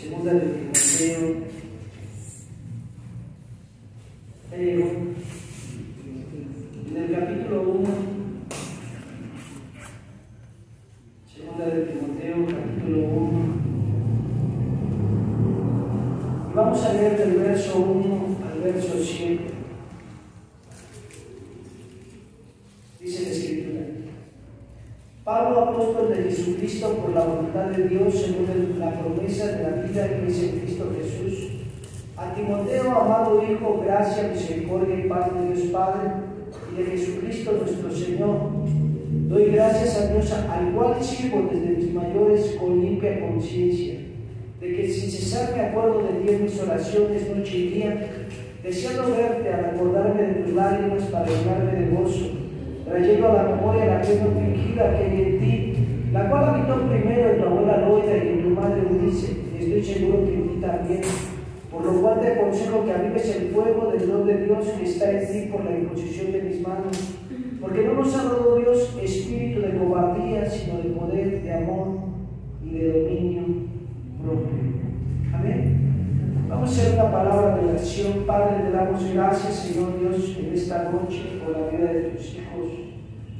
Segunda de Timoteo. En el capítulo 1, segunda de Timoteo, capítulo 1, y vamos a leer del verso 1 al verso 7. Dice la Escritura: Pablo, apóstol de Jesucristo por la voluntad de Dios, según la promesa de la vida que es en Cristo Jesús, a Timoteo, amado Hijo, gracia, misericordia y paz de Dios Padre y de Jesucristo nuestro Señor. Doy gracias a Dios, al cual sirvo desde mis mayores con limpia conciencia, de que sin cesar me acuerdo de ti en mis oraciones noche y día, deseando verte al acordarme de tus lágrimas para llenarme de gozo, trayendo a la memoria la fe no fingida que hay en ti, la cual habitó primero en tu abuela Loida y en tu madre Eunice, y estoy seguro que en ti también. Por lo cual te aconsejo que avives el fuego del don de Dios que está en ti por la imposición de mis manos, porque no nos ha dado Dios espíritu de cobardía, sino de poder, de amor y de dominio propio. Amén. Vamos a hacer una palabra de oración. Padre, te damos gracias, Señor Dios, en esta noche por la vida de tus hijos,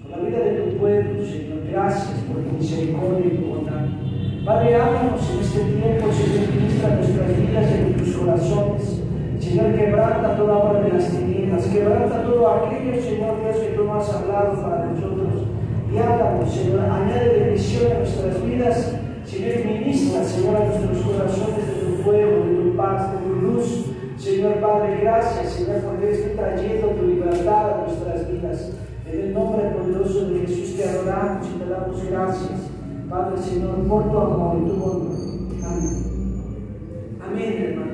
por la vida de tu pueblo, Señor. Gracias por tu misericordia y tu bondad. Padre, háblanos en este tiempo, Señor, ministra nuestras vidas en tus corazones. Señor, quebranta toda obra de las tinieblas, quebranta todo aquello, Señor Dios, que tú no has hablado para nosotros. Y háblanos, Señor, añade bendición a nuestras vidas, Señor, y ministra, Señor, a nuestros corazones de tu fuego, de tu paz, de tu luz. Señor Padre, gracias, Señor, porque estoy trayendo tu libertad a nuestras vidas. En el nombre poderoso de Jesús te adoramos y te damos gracias, Padre, Señor, por tu amor y tu bondad. Amén. Amén, hermano.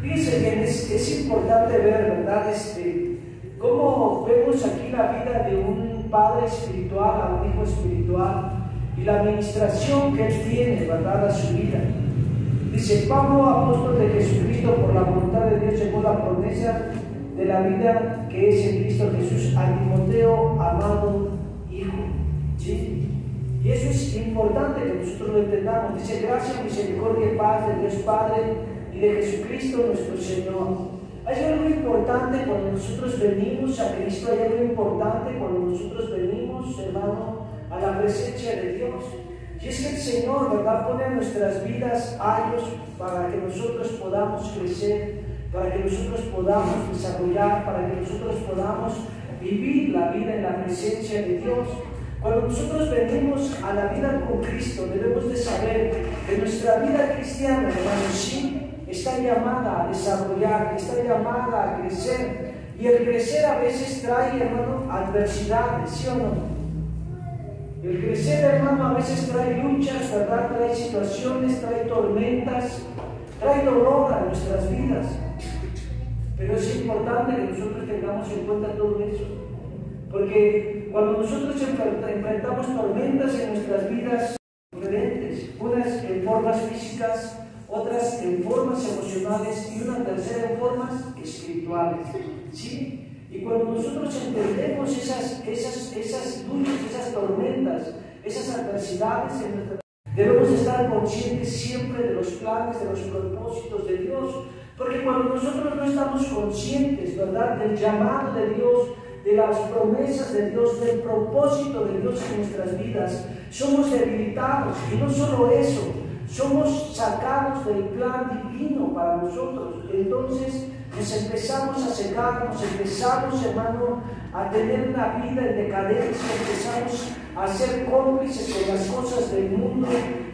Fíjense que es importante ver, ¿verdad? Cómo vemos aquí la vida de un padre espiritual, a un hijo espiritual, y la administración que él tiene, ¿verdad?, a su vida. Dice: Pablo, apóstol de Jesucristo por la voluntad de Dios, según la promesa de la vida que es en Cristo Jesús, a Timoteo, amado hijo. ¿Sí? Y eso es importante que nosotros lo entendamos. Dice: gracia, misericordia y paz de Dios Padre y de Jesucristo nuestro Señor. Hay algo importante cuando nosotros venimos a Cristo, hay algo importante cuando nosotros venimos, hermano, a la presencia de Dios. Y es que el Señor, ¿verdad?, pone en nuestras vidas años para que nosotros podamos crecer, para que nosotros podamos desarrollar, para que nosotros podamos vivir la vida en la presencia de Dios. Cuando nosotros venimos a la vida con Cristo, debemos de saber que nuestra vida cristiana, hermano, sí, está llamada a desarrollar, está llamada a crecer. Y el crecer a veces trae, hermano, adversidades, ¿sí o no? El crecer, hermano, a veces trae luchas, ¿verdad? Trae situaciones, trae tormentas, trae dolor a nuestras vidas. Pero es importante que nosotros tengamos en cuenta todo eso. Porque cuando nosotros enfrentamos tormentas en nuestras vidas diferentes, unas en formas físicas, otras en formas emocionales y una tercera en formas espirituales, ¿sí? Y cuando nosotros entendemos esas luchas, esas tormentas, esas adversidades en nuestra vida, debemos estar conscientes siempre de los planes, de los propósitos de Dios. Porque cuando nosotros no estamos conscientes, ¿verdad?, del llamado de Dios, de las promesas de Dios, del propósito de Dios en nuestras vidas, somos debilitados. Y no solo eso, somos sacados del plan divino para nosotros. Entonces nos empezamos a secar, nos empezamos, hermano, a tener una vida en decadencia, empezamos a ser cómplices con las cosas del mundo,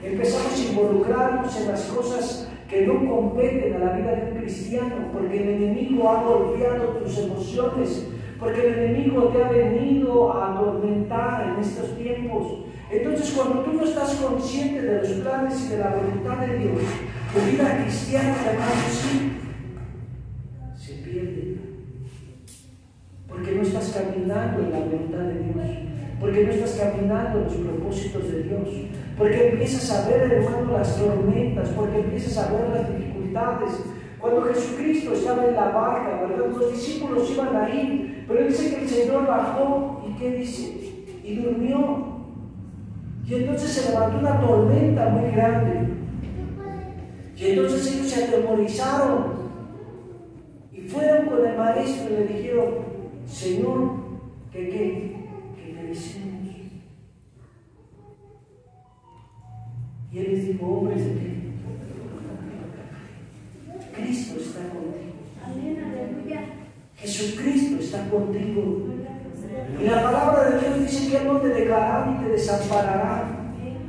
empezamos a involucrarnos en las cosas que no competen a la vida de un cristiano, porque el enemigo ha golpeado tus emociones, porque el enemigo te ha venido a atormentar en estos tiempos. Entonces, cuando tú no estás consciente de los planes y de la voluntad de Dios, tu vida cristiana, hermano, sí, se pierde. Porque no estás caminando en la voluntad de Dios, porque no estás caminando en los propósitos de Dios, porque empiezas a ver, hermano, las tormentas, porque empiezas a ver las dificultades. Cuando Jesucristo estaba en la barca, ¿verdad?, los discípulos iban ahí, pero dice que el Señor bajó, ¿y qué dice? Y durmió. Y entonces se levantó una tormenta muy grande. Y entonces ellos se atemorizaron y fueron con el maestro y le dijeron: Señor, que perecemos. Y él les dijo: hombres de qué, Cristo está contigo. Jesucristo está contigo. Y la palabra de Dios dice que Él no te dejará ni te desamparará.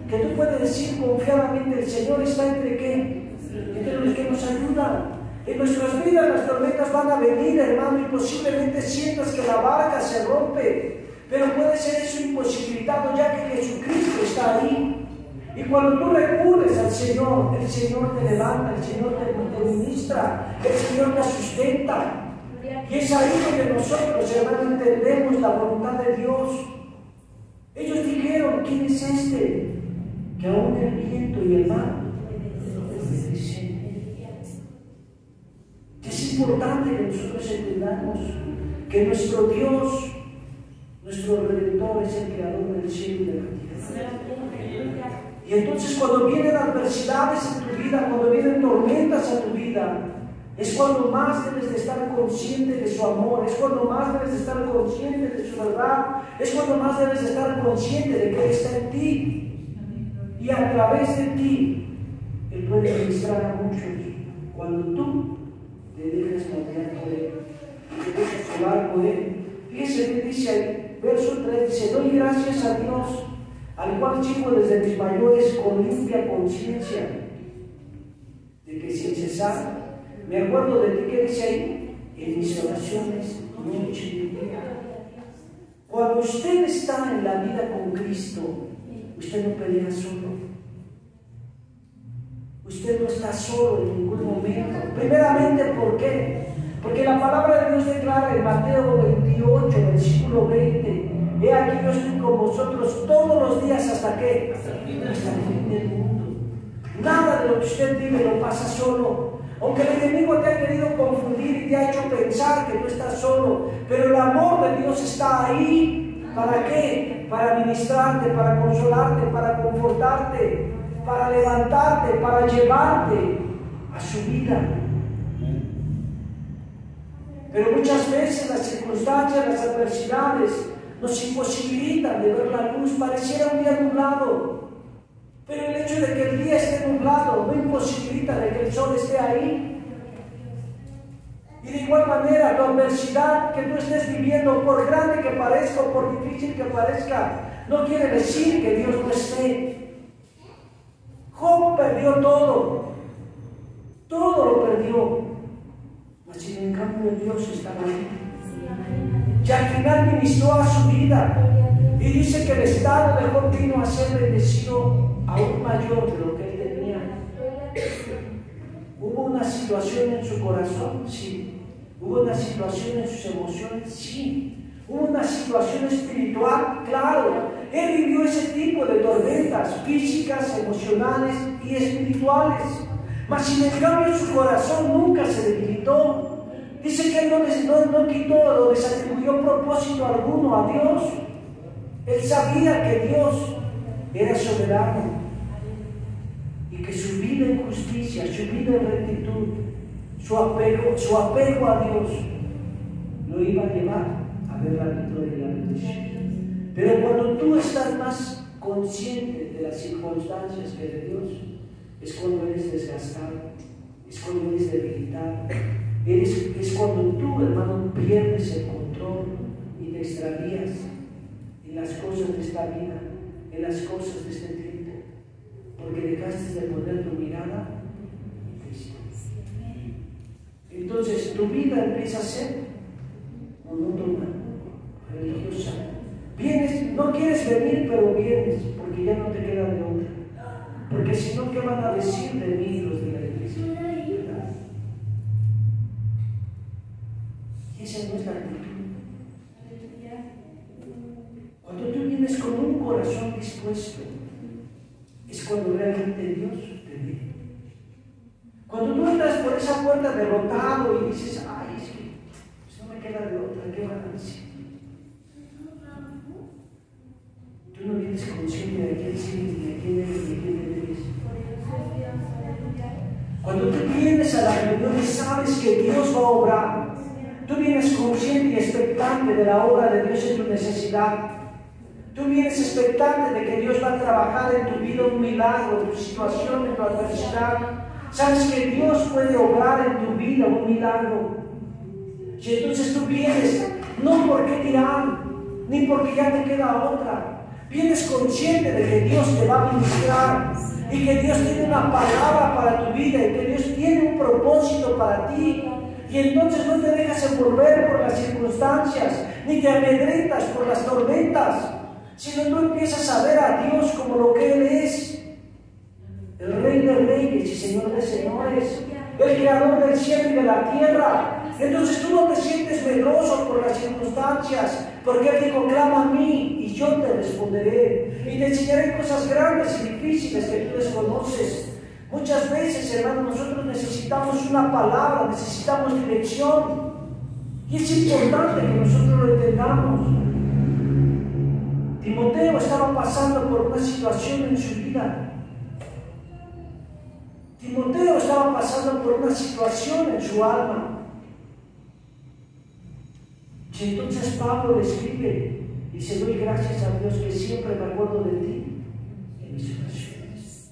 Que tú puedes decir confiadamente: el Señor está entre qué, entre los que nos ayudan. En nuestras vidas las tormentas van a venir, hermano, y posiblemente sientas que la barca se rompe, pero puede ser eso imposibilitado, ya que Jesucristo está ahí. Y cuando tú recurres al Señor, el Señor te levanta, el Señor te ministra, el Señor te sustenta. Y es ahí donde nosotros, hermano, entendemos la voluntad de Dios. Ellos dijeron: ¿quién es este que aún el viento y el mar obedecen? Es importante que nosotros entendamos que nuestro Dios, nuestro Redentor, es el creador del cielo y de la tierra. Y entonces cuando vienen adversidades en tu vida, cuando vienen tormentas a tu vida, es cuando más debes de estar consciente de su amor, es cuando más debes de estar consciente de su verdad, es cuando más debes de estar consciente de que Él está en ti. Y a través de ti, Él puede ministrar a muchos cuando tú te dejas moldear por Él, te dejas llevar por Él. Fíjese que dice ahí, verso 3, dice: doy gracias a Dios, al cual sirvo desde mis mayores con limpia conciencia, de que sin cesar me acuerdo de ti. ¿Qué dice ahí? En mis oraciones, noche y día. Cuando usted está en la vida con Cristo, usted no pelea solo. Usted no está solo en ningún momento. Primeramente, ¿por qué? Porque la palabra de Dios declara en Mateo 28, versículo 20: he aquí yo estoy con vosotros todos los días, ¿hasta qué? Hasta el fin del mundo. Nada de lo que usted vive lo pasa solo. Aunque el enemigo te ha querido confundir y te ha hecho pensar que tú estás solo, pero el amor de Dios está ahí. ¿Para qué? Para ministrarte, para consolarte, para confortarte, para levantarte, para llevarte a su vida. Pero muchas veces las circunstancias, las adversidades nos imposibilitan de ver la luz. Pareciera un día nublado, pero el hecho de que el día esté nublado no imposibilita de que el sol esté ahí. Y de igual manera, tu adversidad que tú estés viviendo, por grande que parezca o por difícil que parezca, no quiere decir que Dios no esté. Job perdió todo lo perdió, mas sin en cambio Dios estaba ahí. Y al final ministró a su vida, y dice que el estado de Job vino a ser bendecido aún mayor de lo que él tenía. ¿Hubo una situación en su corazón? Sí. ¿Hubo una situación en sus emociones? Sí. ¿Hubo una situación espiritual? Claro. Él vivió ese tipo de tormentas físicas, emocionales y espirituales. Mas sin en cambio su corazón nunca se debilitó. Dice que él no quitó o desatribuyó propósito alguno a Dios. Él sabía que Dios era soberano y que su vida en justicia, su vida en rectitud, su apego a Dios lo iba a llevar a ver la victoria y la bendición. Pero cuando tú estás más consciente de las circunstancias que de Dios, es cuando eres desgastado, es cuando eres debilitado, es cuando tú, hermano, pierdes el control y te extravías en las cosas de esta vida, en las cosas de este tiempo, porque dejaste de poner tu mirada en Cristo. Entonces tu vida empieza a ser monótona, religiosa. Vienes, no quieres venir, pero vienes, porque ya no te queda de otra. Porque si no, ¿qué van a decir de mí los de la iglesia? ¿Verdad? Y esa no es la actitud. Cuando tú vienes con un corazón dispuesto, es cuando realmente Dios te ve. Cuando tú entras por esa puerta derrotado y dices: ay, es que pues no me queda de otra, ¿qué van a decir? Tú no vienes consciente de quién sirves, ni de quién eres, ni de quién eres. Cuando tú vienes a la reunión y sabes que Dios va a obrar, tú vienes consciente y expectante de la obra de Dios en tu necesidad. Tú vienes expectante de que Dios va a trabajar en tu vida un milagro, en tu situación, en tu adversidad. Sabes que Dios puede obrar en tu vida un milagro. Y entonces tú vienes, no porque dirán, ni porque ya te queda otra. Vienes consciente de que Dios te va a ministrar y que Dios tiene una palabra para tu vida y que Dios tiene un propósito para ti. Y entonces no te dejas envolver por las circunstancias, ni te amedrentas por las tormentas, sino tú empiezas a ver a Dios como lo que Él es, el Rey de Reyes y Señor de Señores, el Creador del cielo y de la tierra. Entonces tú no te sientes medroso por las circunstancias, porque Él dijo: clama a mí y yo te responderé y te enseñaré cosas grandes y difíciles que tú desconoces. Muchas veces, hermanos, nosotros necesitamos una palabra, necesitamos dirección, y es importante que nosotros lo entendamos. Timoteo estaba pasando por una situación en su vida. Timoteo estaba pasando por una situación en su alma. Y entonces Pablo le escribe y dice: doy gracias a Dios que siempre me acuerdo de ti en mis oraciones.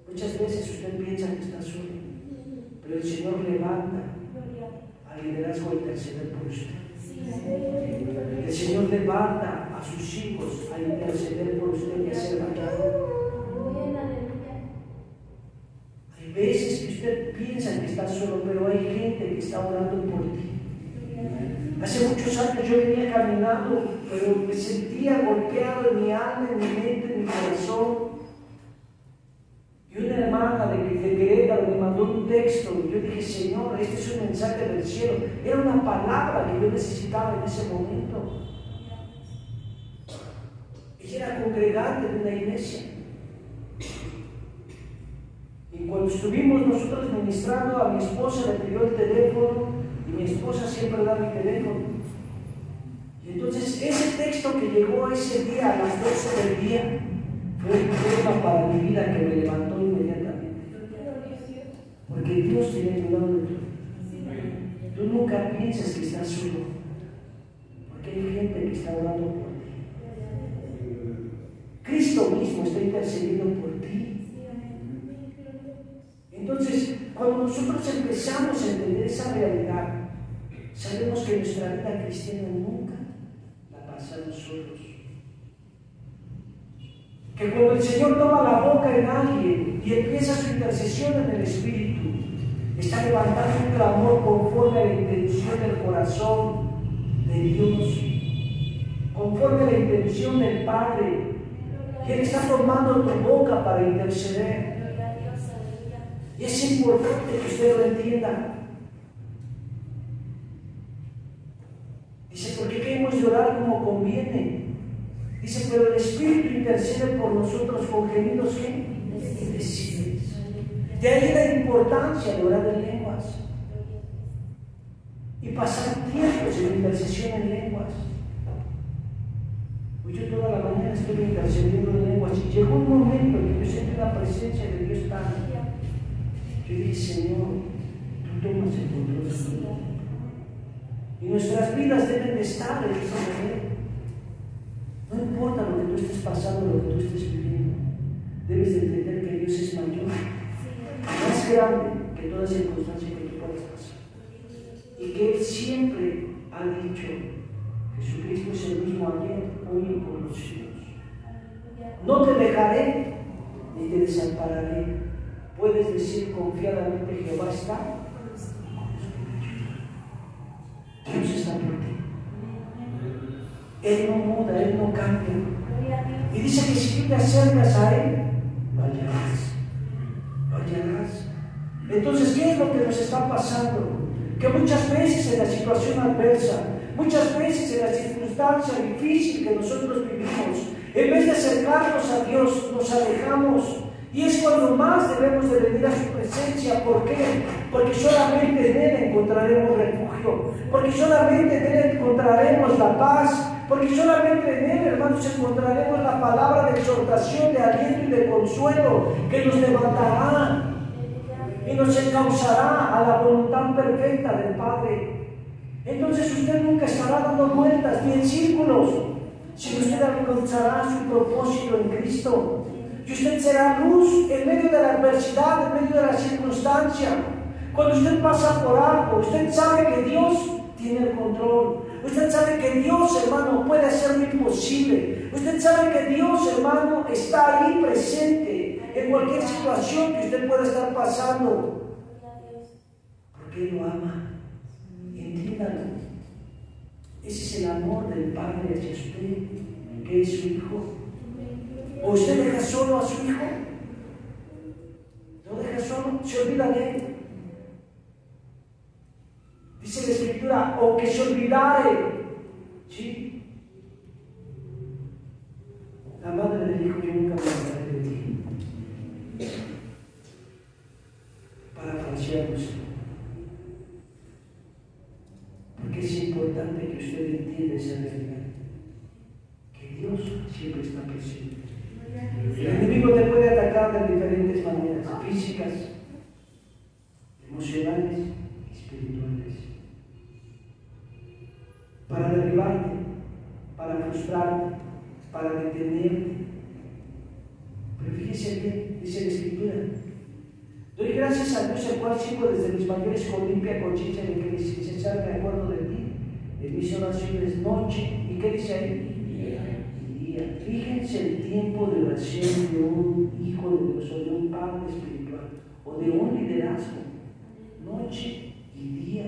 Muchas veces usted piensa que está solo, pero el Señor levanta al liderazgo a interceder por usted. El Señor levanta a sus hijos a interceder por usted y a ser vallado. Hay veces que usted piensa que está solo, pero hay gente que está orando por ti. Hace muchos años yo venía caminando, pero me sentía golpeado en mi alma, en mi mente, en mi corazón. Y una hermana de Querétaro me mandó un texto y yo dije: Señor, este es un mensaje del cielo. Era una palabra que yo necesitaba en ese momento. Ella era congregante de una iglesia. Y cuando estuvimos nosotros ministrando, a mi esposa le pidió el teléfono, y mi esposa siempre da mi teléfono. Y entonces ese texto que llegó ese día a las 12 del día fue un tema para mi vida que me levantó inmediatamente. Porque Dios tiene cuidado de ti. Tú nunca pienses que estás solo, porque hay gente que está orando por ti. Cristo mismo está intercediendo por ti. Entonces, cuando nosotros empezamos a entender esa realidad, sabemos que nuestra vida cristiana nunca la pasamos solos. Que cuando el Señor toma la boca en alguien y empieza su intercesión en el Espíritu, está levantando un clamor conforme a la intención del corazón de Dios, conforme a la intención del Padre. Y Él está tomando tu boca para interceder. Y es importante que usted lo entienda. Dice: porque queremos llorar como conviene. Dice: pero el Espíritu intercede por nosotros con gemidos indecibles. De ahí la importancia de orar en lenguas y pasar tiempos en intercesión en lenguas. Pues yo toda la mañana estuve intercediendo en lenguas y llegó un momento en que yo sentí la presencia de Dios tan. Yo dije: Señor, tú tomas el control de todo. Y nuestras vidas deben de estar en esa manera. No importa lo que tú estés pasando, lo que tú estés viviendo, debes de entender que Dios es mayor, más grande que toda circunstancia que tú puedas pasar. Y que Él siempre ha dicho: Jesucristo es el mismo ayer, hoy y por los siglos. No te dejaré ni te desampararé. Puedes decir confiadamente: Jehová está. Dios está por ti. Él no muda, Él no cambia. Y dice que si tú te acercas a Él, lo hallarás. Lo hallarás. Entonces, ¿qué es lo que nos está pasando? Que muchas veces en la situación adversa, muchas veces en la circunstancia difícil que nosotros vivimos, en vez de acercarnos a Dios, nos alejamos. Y es cuando más debemos de venir a su presencia. ¿Por qué? Porque solamente en Él encontraremos refugio, porque solamente en Él encontraremos la paz, porque solamente en Él, hermanos, encontraremos la palabra de exhortación, de aliento y de consuelo que nos levantará. y nos encauzará a la voluntad perfecta del Padre. Entonces usted nunca estará dando vueltas ni en círculos, sino usted alcanzará su propósito en Cristo. Y usted será luz en medio de la adversidad, en medio de la circunstancia. Cuando usted pasa por algo, usted sabe que Dios tiene el control. Usted sabe que Dios, hermano, puede hacer lo imposible. Usted sabe que Dios, hermano, está ahí presente en cualquier situación que usted pueda estar pasando. Porque Él lo ama. Entiéndalo. Ese es el amor del Padre hacia usted, que es su Hijo. ¿O usted deja solo a su Hijo? ¿No deja solo? ¿Se olvida de Él? Dice la Escritura, o que se olvidare. ¿Sí? La madre le dijo, yo nunca me olvidaré de ti. Parafraseamos. Porque es importante que usted entienda esa realidad. Que Dios siempre está presente. El enemigo te puede atacar de diferentes maneras, físicas, emocionales y espirituales. Para derribarte, para frustrarte, para detenerte. Pero fíjese bien, dice la Escritura. Doy gracias a Dios, el cual sigo desde mis mayores con limpia conciencia de que sin cesar me acuerdo de ti, de mis oraciones noche. ¿Y qué dice ahí? Día. Fíjense el tiempo de oración de un hijo de Dios, o de un padre espiritual, o de un liderazgo. Noche y día.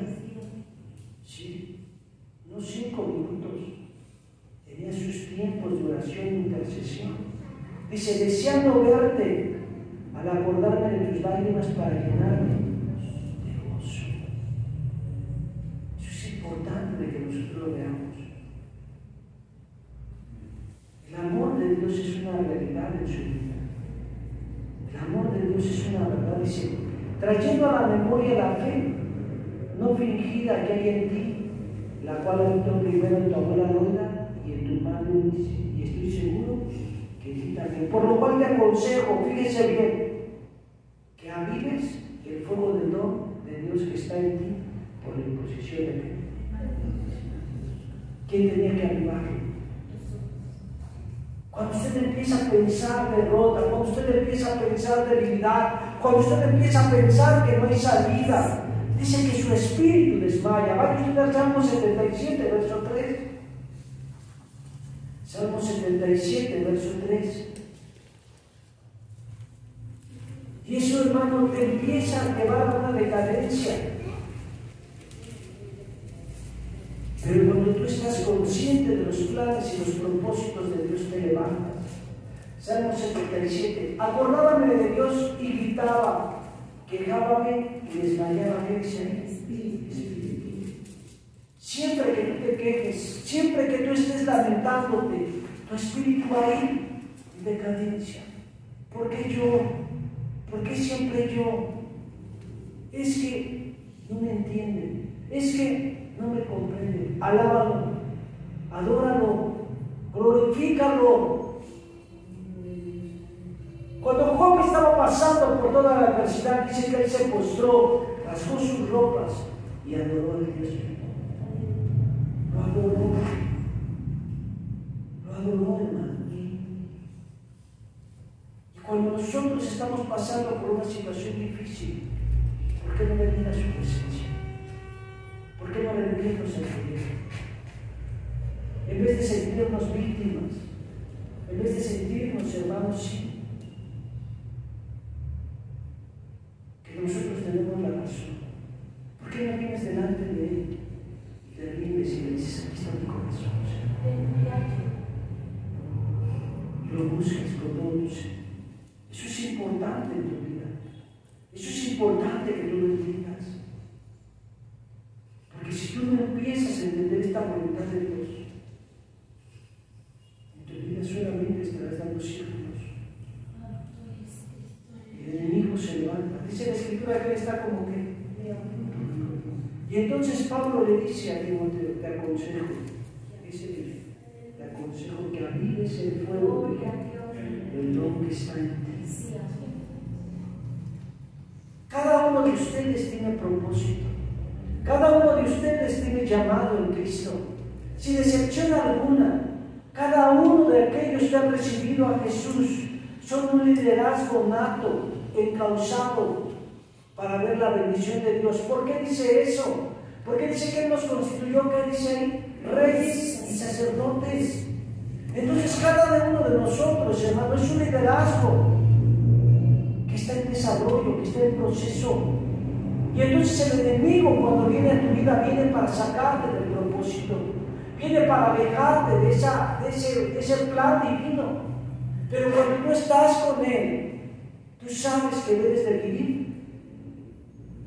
¿Sí? No 5 minutos. Tenía sus tiempos de oración e intercesión. Dice, deseando verte, al acordarme de tus lágrimas para llenarme de gozo. Eso es importante de que nosotros lo veamos. El amor de Dios es una realidad en su vida. El amor de Dios es una verdad, dice, trayendo a la memoria la fe no fingida que hay en ti, la cual habitó primero en tu abuela Loida y en tu madre Eunice, y estoy seguro que en ti también. Por lo cual te aconsejo, fíjese bien, que avives el fuego del don de Dios que está en ti por la imposición de fe. ¿Quién tenía que avivarlo? Cuando usted empieza a pensar derrota, cuando usted empieza a pensar debilidad, cuando usted empieza a pensar que no hay salida, dice que su espíritu desmaya. Vaya usted al Salmo 77, verso 3. Salmo 77, verso 3. Y eso, hermano, te empieza a llevar a una decadencia. Pero cuando tú estás consciente de los planes y los propósitos de Dios, te levantas. Salmo 77. Acordábame de Dios y gritaba, quejábame y desmayaba. ¿Qué dice ahí? Siempre que tú te quejes, siempre que tú estés lamentándote, tu espíritu va a ir en decadencia. ¿Por qué yo? ¿Por qué siempre yo? Es que no me entienden, es que no me comprenden. Alábalo, adóralo, glorifícalo. Cuando Job estaba pasando por toda la adversidad, dice que él se postró, rasgó sus ropas y adoró al Dios vivo. Lo adoró, hermano. Y cuando nosotros estamos pasando por una situación difícil, ¿por qué no venir a su presencia? ¿Por qué no rendirnos al Señor? En vez de sentirnos víctimas, en vez de sentirnos hermanos, sí, que nosotros tenemos la razón. ¿Por qué no vienes delante de Él y te rindes y le dices, aquí está mi corazón, Señor? Y lo buscas con todo tu ser. Eso es importante en tu vida. Eso es importante que tú lo entiendas. Porque si tú no empiezas a entender esta voluntad de Dios, en tu vida solamente estarás dando círculos. Y el enemigo se levanta. Dice la Escritura que él está como que. Y entonces Pablo le dice a Timoteo, te aconsejo, te aconsejo que avives el fuego del don que está en ti. Cada uno de ustedes tiene propósito. Cada uno de ustedes tiene llamado en Cristo. Sin excepción alguna, cada uno de aquellos que han recibido a Jesús son un liderazgo nato, encauzado para ver la bendición de Dios. ¿Por qué dice eso? Porque dice que Él nos constituyó, ¿qué dice ahí? Reyes y sacerdotes. Entonces cada uno de nosotros, hermano, es un liderazgo que está en desarrollo, que está en proceso. Y entonces el enemigo, cuando viene a tu vida, viene para sacarte del propósito, viene para alejarte de ese plan divino. Pero cuando tú estás con Él, tú sabes que debes de vivir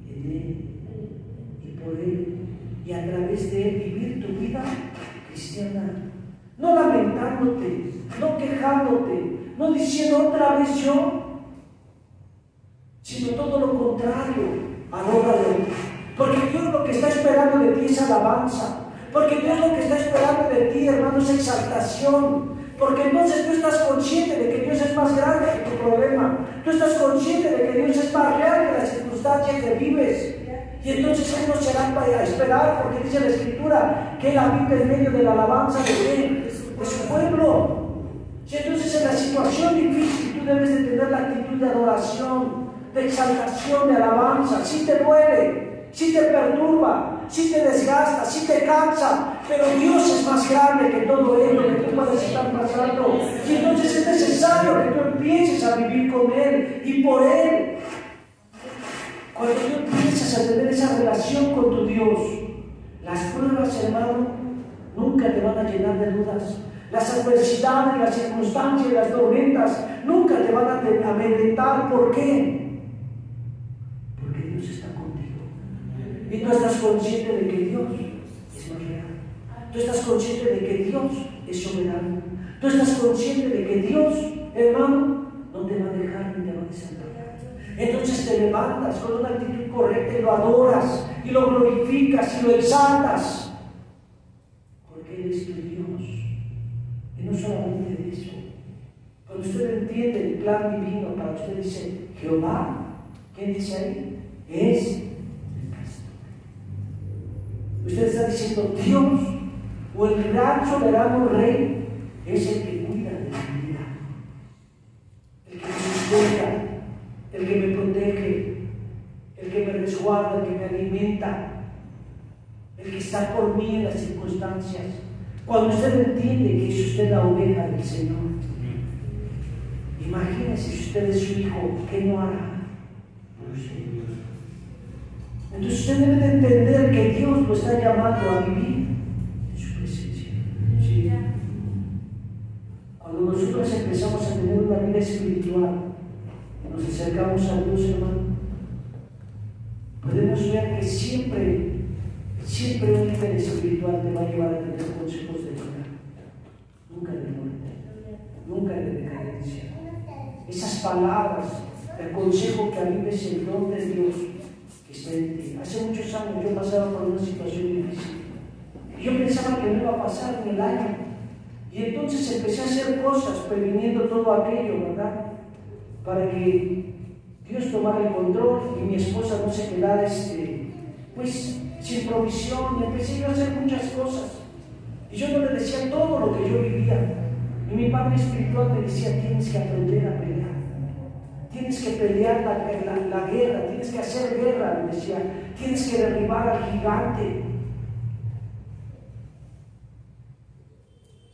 en Él y por Él, y a través de Él vivir tu vida cristiana. No lamentándote, no quejándote, no diciendo otra vez yo, sino todo lo contrario. Adóralo, porque Dios lo que está esperando de ti es alabanza, porque Dios lo que está esperando de ti, hermano, es exaltación, porque entonces tú estás consciente de que Dios es más grande que tu problema, tú estás consciente de que Dios es más real que la circunstancia que vives, y entonces Él no será para esperar, porque dice la Escritura que Él habita en medio de la alabanza de su pueblo. Y entonces en la situación difícil tú debes de tener la actitud de adoración, de exaltación, de alabanza. Si te duele, si te perturba, si te desgasta, si te cansa, pero Dios es más grande que todo ello que tú puedes estar pasando. Y entonces es necesario que tú empieces a vivir con Él y por Él. Cuando tú empiezas a tener esa relación con tu Dios, las pruebas, hermano, nunca te van a llenar de dudas. Las adversidades, las circunstancias, las tormentas nunca te van a amedrentar. ¿Por qué? Dios está contigo y tú estás consciente de que Dios es más real, tú estás consciente de que Dios es soberano, tú estás consciente de que Dios, hermano, no te va a dejar ni te va a desamparar. Entonces te levantas con una actitud correcta y lo adoras y lo glorificas y lo exaltas, porque Él es tu Dios. Y no solamente eso, cuando usted entiende el plan divino, para usted dice Jehová, ¿qué dice ahí? Es el pastor. Usted está diciendo Dios o el gran soberano Rey es el que cuida de mi vida, el que me sustenta, el que me protege, el que me resguarda, el que me alimenta, el que está por mí en las circunstancias. Cuando usted entiende que es usted la oveja del Señor, imagínese si usted es su hijo, ¿qué no hará por usted? Entonces usted debe de entender que Dios lo está llamando a vivir en su presencia. ¿Sí? Cuando nosotros empezamos a tener una vida espiritual, nos acercamos a Dios, hermano, podemos ver que siempre un líder espiritual te va a llevar a tener consejos de vida, nunca de muerte, nunca de decadencia. Esas palabras, el consejo que avives el don de Dios que está en ti. Hace muchos años yo pasaba por una situación difícil y yo pensaba que no iba a pasar en el año, y entonces empecé a hacer cosas previniendo todo aquello, ¿verdad? Para que Dios tomara el control y mi esposa no se quedara pues sin provisión. Y empecé yo a hacer muchas cosas y yo no le decía todo lo que yo vivía, y mi padre espiritual me decía: tienes que aprender a pelear, tienes que pelear la guerra, tienes que hacer guerra, me decía, tienes que derribar al gigante.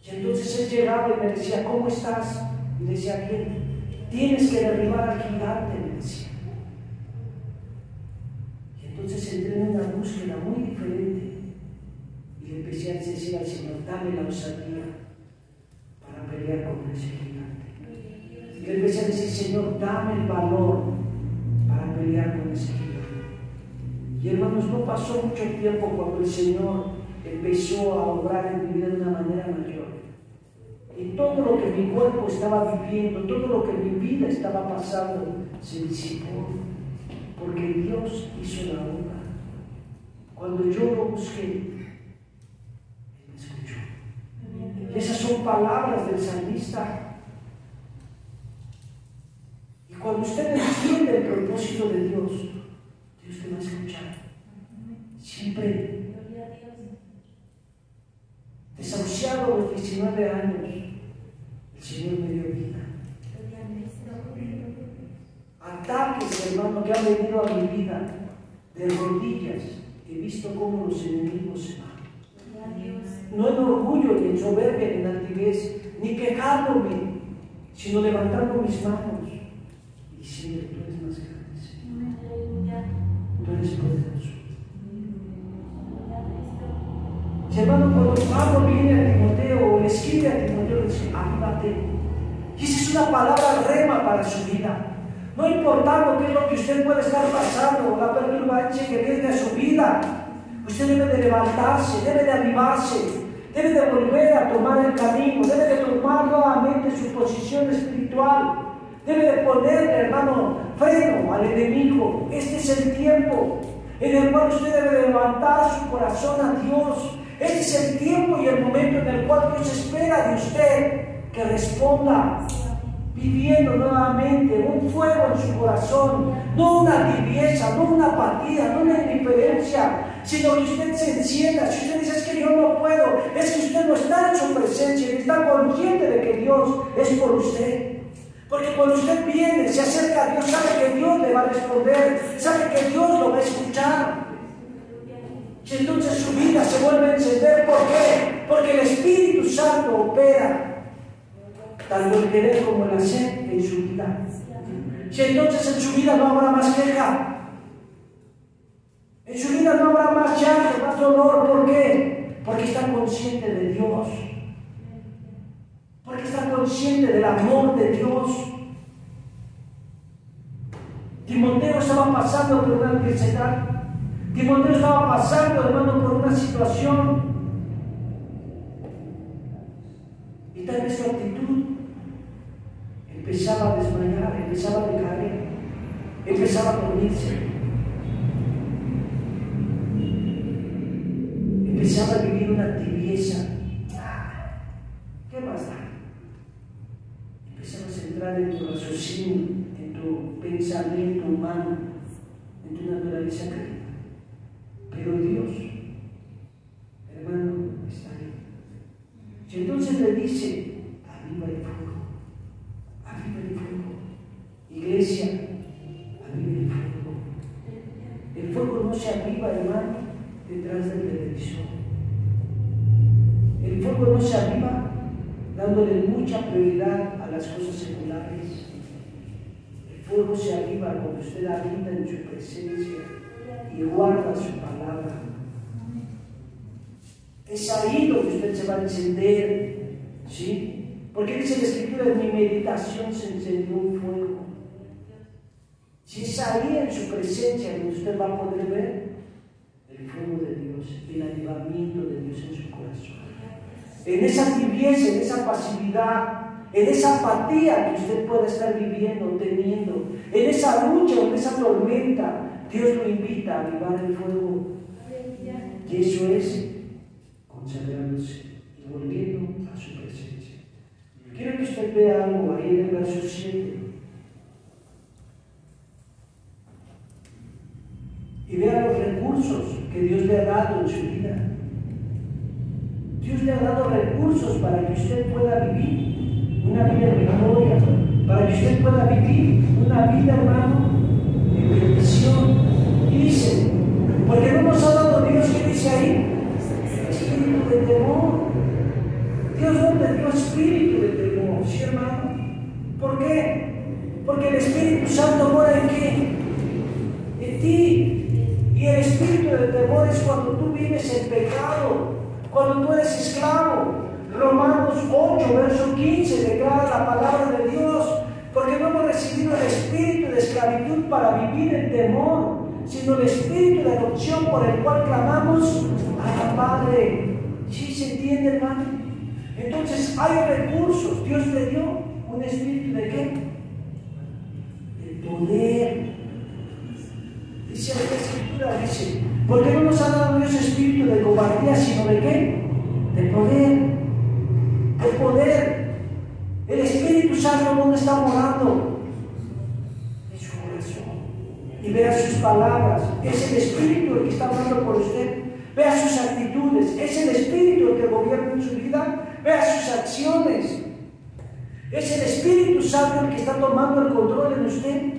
Y entonces él llegaba y me decía: ¿cómo estás? Y decía: bien. Tienes que derribar al gigante, me decía. Y entonces entré en una búsqueda muy diferente y le empecé a decir al Señor: dame la osadía para pelear contra ese gigante. Y le empecé a decir: Señor, dame el valor para pelear con ese gigante. Y hermanos, no pasó mucho tiempo cuando el Señor empezó a obrar en mi vida de una manera mayor. Y todo lo que mi cuerpo estaba viviendo, todo lo que mi vida estaba pasando, se disipó, porque Dios hizo la obra. Cuando yo lo busqué, Él me escuchó. Y esas son palabras del salmista. Y cuando usted entiende el propósito de Dios El Señor me dio vida. Ataques, hermano, que han venido a mi vida de rodillas. He visto cómo los enemigos se van. No en orgullo, ni en soberbia, ni en altivez, ni quejándome, sino levantando mis manos y diciendo: tú eres más grande, Señor. Tú eres poderoso. Si, hermano, cuando Pablo viene a Timoteo o le escribe a Timoteo, le dice: avívate. Y esa es una palabra rema para su vida. No importando qué es lo que usted puede estar pasando, la perturbancia que viene a su vida, usted debe de levantarse, debe de avivarse, debe de volver a tomar el camino, debe de tomar nuevamente su posición espiritual, debe de ponerle, hermano, freno al enemigo. Este es el tiempo en el cual usted debe de levantar su corazón a Dios. Este es el tiempo y el momento en el cual Dios espera de usted que responda, viviendo nuevamente un fuego en su corazón, no una tibieza, no una apatía, no una indiferencia, sino que usted se encienda. Si usted dice: es que yo no puedo, es que usted no está en su presencia y está consciente de que Dios es por usted. Porque cuando usted viene, se acerca a Dios, sabe que Dios le va a responder, sabe que Dios lo va a escuchar. Y entonces su vida se vuelve a encender. ¿Por qué? Porque el Espíritu Santo opera tanto el querer como el hacer en su vida. Y entonces en su vida no habrá más queja, en su vida no habrá más llanto, más dolor. ¿Por qué? Porque está consciente de Dios, porque está consciente del amor de Dios. Timoteo estaba pasando por una adversidad. Timoteo estaba pasando, hermano, por una situación, y tal vez su actitud empezaba a desmayar, empezaba a decaer, empezaba a dormirse, empezaba a vivir una tibieza. ¿Qué más da? Empezaba a centrar en tu raciocinio, en tu pensamiento humano, en tu naturaleza caída. Pero Dios, hermano, está ahí. Y entonces le dice: aviva el fuego, aviva el fuego. Iglesia, aviva el fuego. El fuego no se aviva, hermano, detrás del televisor. El fuego no se aviva dándole mucha prioridad a las cosas seculares. El fuego se aviva cuando usted habita en su presencia y guarda su palabra. Es ahí donde usted se va a encender, ¿sí? Porque dice la Escritura: en mi meditación se encendió un fuego. Si es ahí en su presencia donde usted va a poder ver el fuego de Dios, el avivamiento de Dios en su corazón. En esa tibieza, en esa pasividad, en esa apatía que usted puede estar viviendo, teniendo, en esa lucha, en esa tormenta, Dios lo invita a avivar el fuego. Y eso es consagrándose y volviendo a su presencia. Quiero que usted vea algo ahí en el verso 7. Y vea los recursos que Dios le ha dado en su vida. Dios le ha dado recursos para que usted pueda vivir una vida de victoria, para que usted pueda vivir una vida, hermano, de bendición. Y dice: porque no nos ha dado Dios, ¿qué dice ahí? Espíritu de temor. Dios no te dio espíritu de temor, ¿sí, hermano? ¿Por qué? Porque el Espíritu Santo mora en qué? En ti. Y el espíritu de temor es cuando tú vives en pecado, cuando tú eres esclavo. Romanos 8, verso 15 declara la palabra de Dios: porque no hemos recibido el espíritu de esclavitud para vivir en temor, sino el espíritu de adopción por el cual clamamos a la Padre. ¿Sí se entiende, hermano? Entonces hay recursos. Dios le dio un espíritu de ¿qué? De poder. Dice la Escritura, dice: porque no nos ha dado Dios espíritu de cobardía, sino de ¿qué? De poder. De poder. El Espíritu Santo, ¿dónde está morando? En su corazón. Y vea sus palabras. Es el Espíritu el que está hablando por usted. Vea sus actitudes. Es el Espíritu el que gobierna en su vida. Vea sus acciones. ¿Es el Espíritu Santo el que está tomando el control en usted?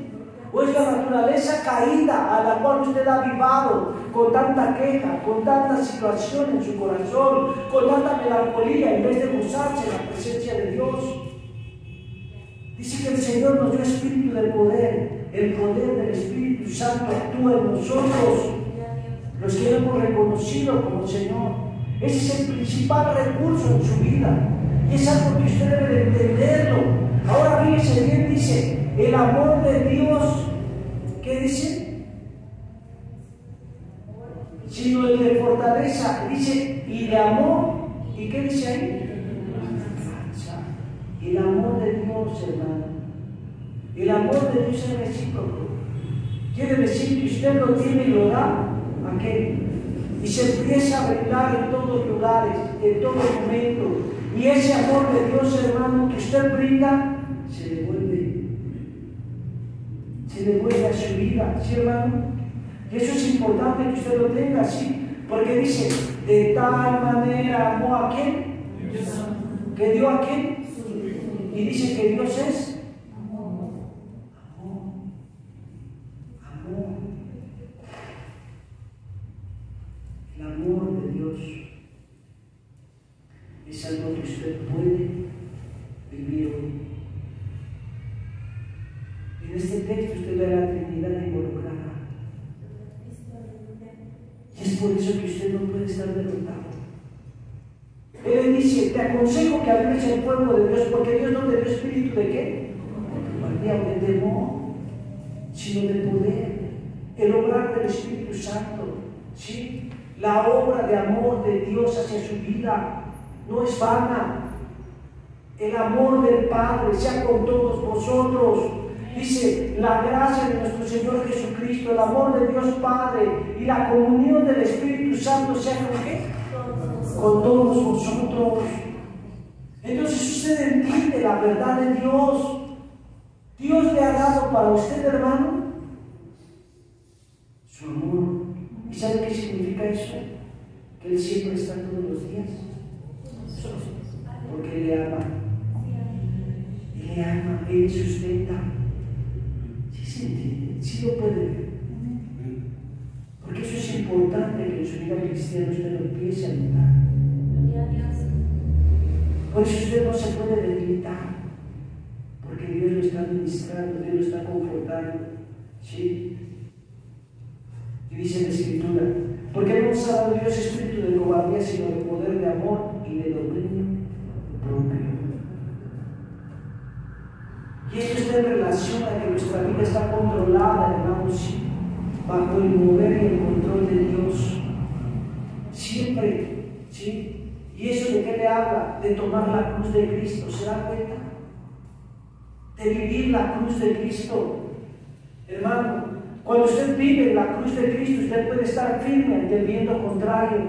¿O es la naturaleza caída a la cual usted ha vivado con tanta queja, con tanta situación en su corazón, con tanta melancolía en vez de gozarse en la presencia de Dios? Dice que el Señor nos dio espíritu de poder. El poder del Espíritu Santo actúa en nosotros, los que lo hemos reconocido como Señor. Ese es el principal recurso en su vida. Y es algo que usted debe de entenderlo. Ahora fíjese bien, dice, el amor de Dios, ¿qué dice? Sino el de fortaleza, dice, y de amor, ¿y qué dice ahí? El amor de Dios, hermano. El amor de Dios es recíproco. Quiere decir que usted lo tiene y lo da, ¿a qué? Y se empieza a brindar en todos lugares, en todo momento. Y ese amor de Dios, hermano, que usted brinda, se devuelve a su vida, ¿sí, hermano? Y eso es importante que usted lo tenga así, porque dice, de tal manera amó a quién, que dio a quién, y dice que Dios es amor. El amor de Dios es algo que usted puede vivir hoy. En este texto usted ve a la Trinidad involucrada. Y es por eso que usted no puede estar derrotado. Él dice, te aconsejo que hables el fuego de Dios, porque Dios no te dio espíritu de qué? De temor, sino de poder. El obrar del Espíritu Santo, ¿sí? La obra de amor de Dios hacia su vida no es vana. El amor del Padre sea con todos vosotros. Dice, la gracia de nuestro Señor Jesucristo, el amor de Dios Padre y la comunión del Espíritu Santo sea con qué? Con todos vosotros. Entonces usted entiende la verdad de Dios. Dios le ha dado para usted, hermano, su amor. ¿Y sabe qué significa eso? Que Él siempre está todos los días. Porque Él le ama. Él le ama, Él le sustenta. ¿Sí se entiende? ¿Sí lo puede ver? Porque eso es importante que en su vida cristiana usted lo empiece a notar. Por eso usted no se puede debilitar. Porque Dios lo está administrando, Dios lo está confortando. ¿Sí? Y dice la Escritura, porque no nos ha dado Dios espíritu de cobardía, sino de poder, de amor y de dominio propio. Y esto está en relación a que nuestra vida está controlada, hermanos, ¿sí? Bajo el mover y el control de Dios. Siempre, ¿sí? ¿Y eso de qué le habla? De tomar la cruz de Cristo. ¿Se da cuenta? De vivir la cruz de Cristo. Hermano, cuando usted vive la cruz de Cristo, usted puede estar firme ante el viento contrario.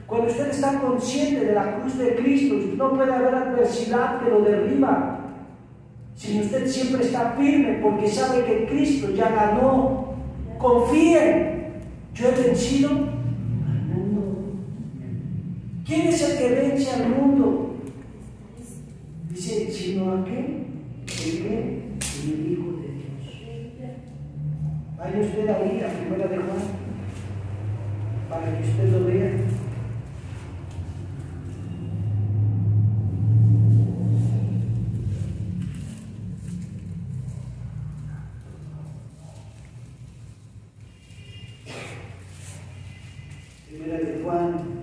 Cuando usted está consciente de la cruz de Cristo, no puede haber adversidad que lo derriba, sino usted siempre está firme porque sabe que Cristo ya ganó. Confíe, yo he vencido al mundo. ¿Quién es el que vence al mundo? Dice, sino aquel que el Hijo de Dios. Vaya usted ahí a Primera de Juan para que usted lo vea. Primera de Juan.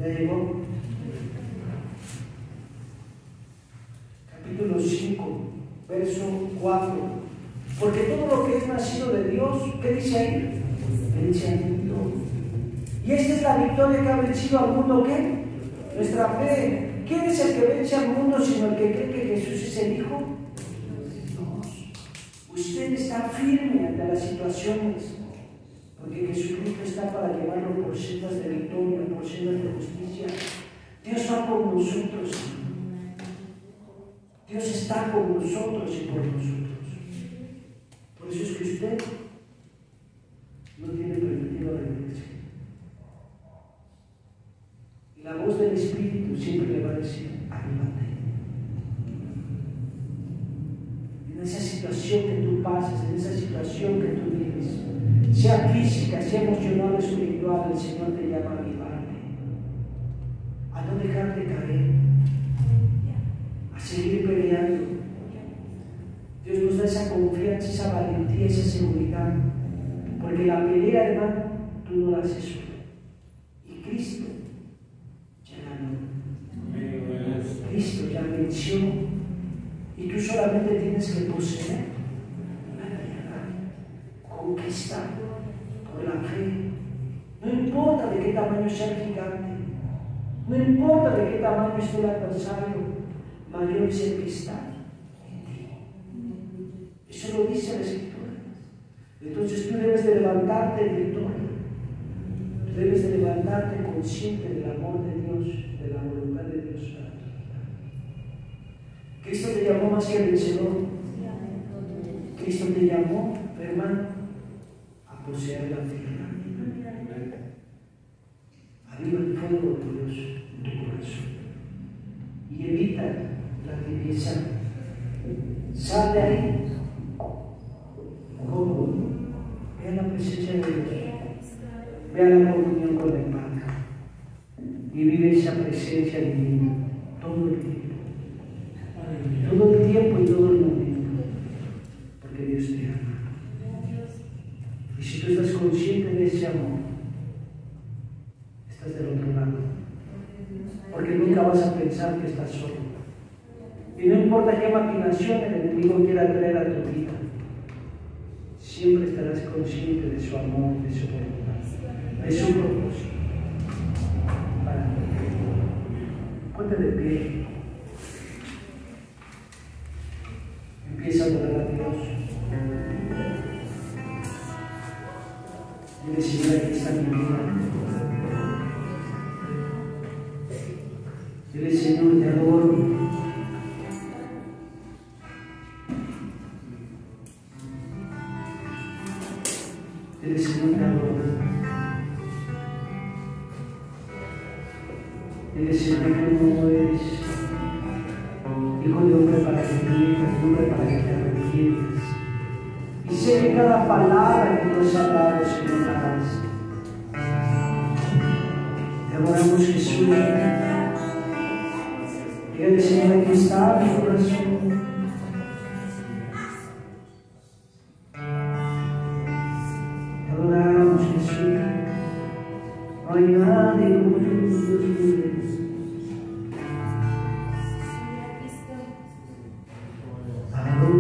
¿Ya llegó? Capítulo 5, verso 4. Porque todo lo que es nacido de Dios, ¿qué dice ahí? Vence al mundo. Y esta es la victoria que ha vencido al mundo, ¿qué? Nuestra fe. ¿Quién es el que vence al mundo sino el que cree que Jesús es el Hijo de Dios? Usted está firme ante las situaciones, porque Jesucristo está para llevarlo por sendas de victoria, por sendas de justicia. Dios va con nosotros. Dios está con nosotros y por nosotros. Por eso es que usted no tiene permitido rendirse. Y la voz del Espíritu siempre le va a decir, anímate. En esa situación que tú pasas, en esa situación que tú vives, sea física, sea emocional o espiritual, el Señor te llama a avivarte, a no dejarte caer, a seguir peleando. Dios nos da esa confianza, esa valentía, esa seguridad, porque la pelea, hermano, tú no la haces solo. Y Cristo ya ganó. Cristo ya venció. Y tú solamente tienes que poseer la guerra, conquistar por la fe. No importa de qué tamaño sea el gigante, no importa de qué tamaño esté el adversario, mayor es el que está en ti. Eso lo dice la Escritura. Entonces tú debes de levantarte en victoria. Tú debes de levantarte consciente del amor de Dios, de la voluntad de Dios para tu vida. Cristo te llamó más que vencedor. Cristo te llamó, hermano, a poseer la tierra. Aviva el fuego de Dios en tu corazón y evita la tibieza. Sal de ahí. ¿Cómo? Ve a la presencia de Dios. Ve a la comunión con el Padre y vive esa presencia divina todo el tiempo. Todo el tiempo y todo el momento, porque Dios te ama. Y si tú estás consciente de ese amor, estás del otro lado, porque nunca vas a pensar que estás solo. Y no importa qué maquinación el enemigo quiera traer a tu vida, siempre estarás consciente de su amor, de su voluntad, de su propósito para ti. Ponte de pie. Empieza a adorar a Dios. Dile, Señor, aquí está mi vida. Dile, Señor, te adoro. Dile, Señor, te adoro. Dile, Señor, que no eres hijo de hombre para que te digas, hombre para que te arrepientas. Y sé que cada palabra que nos ha dado, Señor, la hace. Te adoramos, Jesús. Dígale, Señor, aquí está mi corazón. Te adoramos, Jesús. No hay nadie como tú, Dios mío. Oh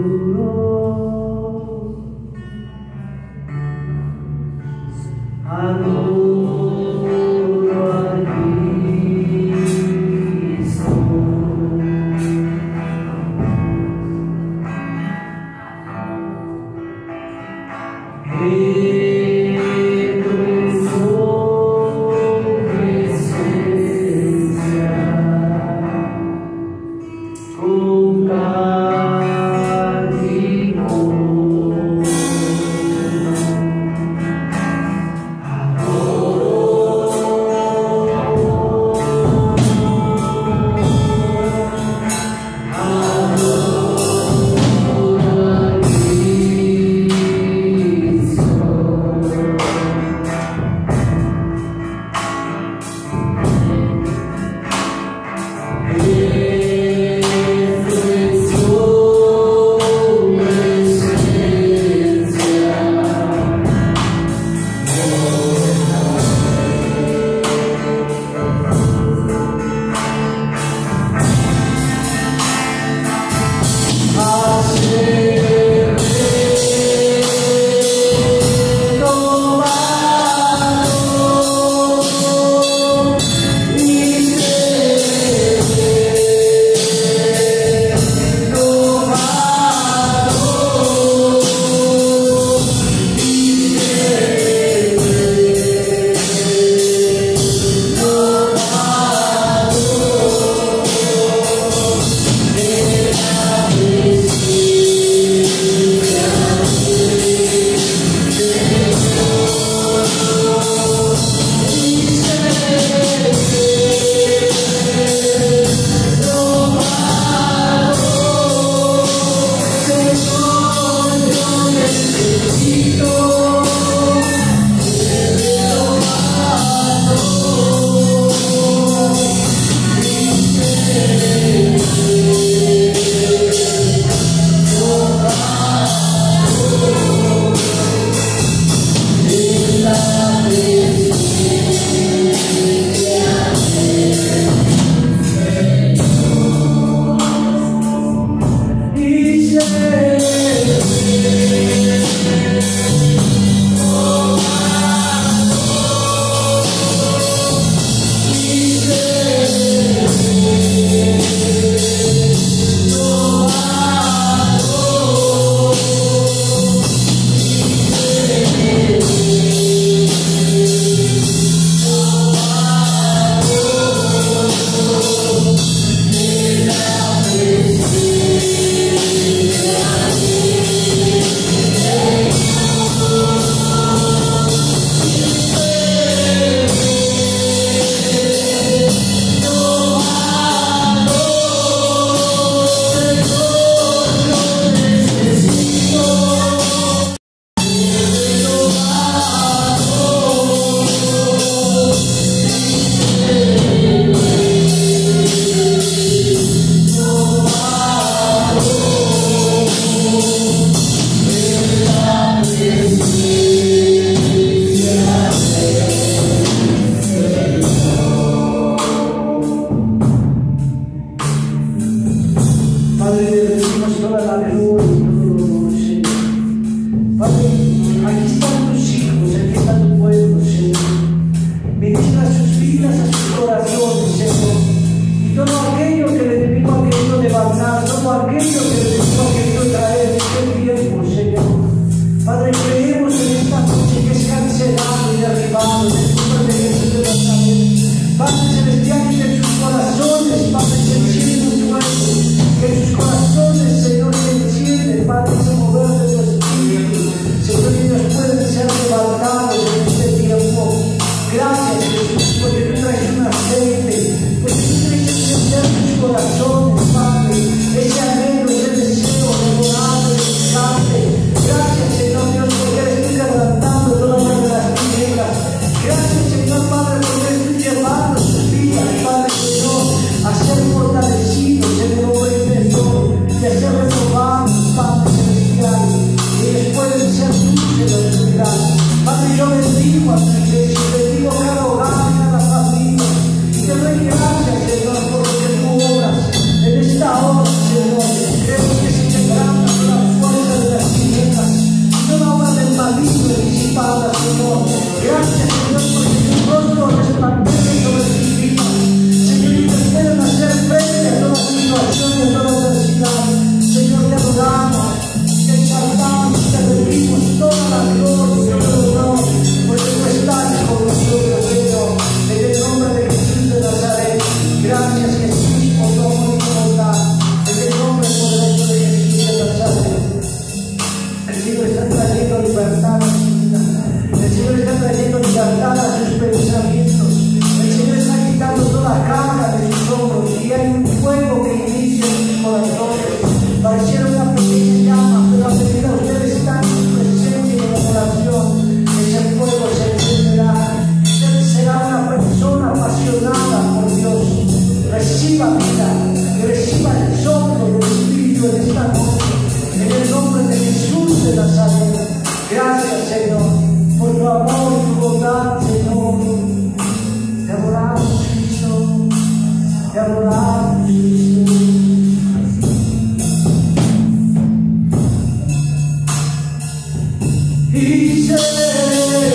He said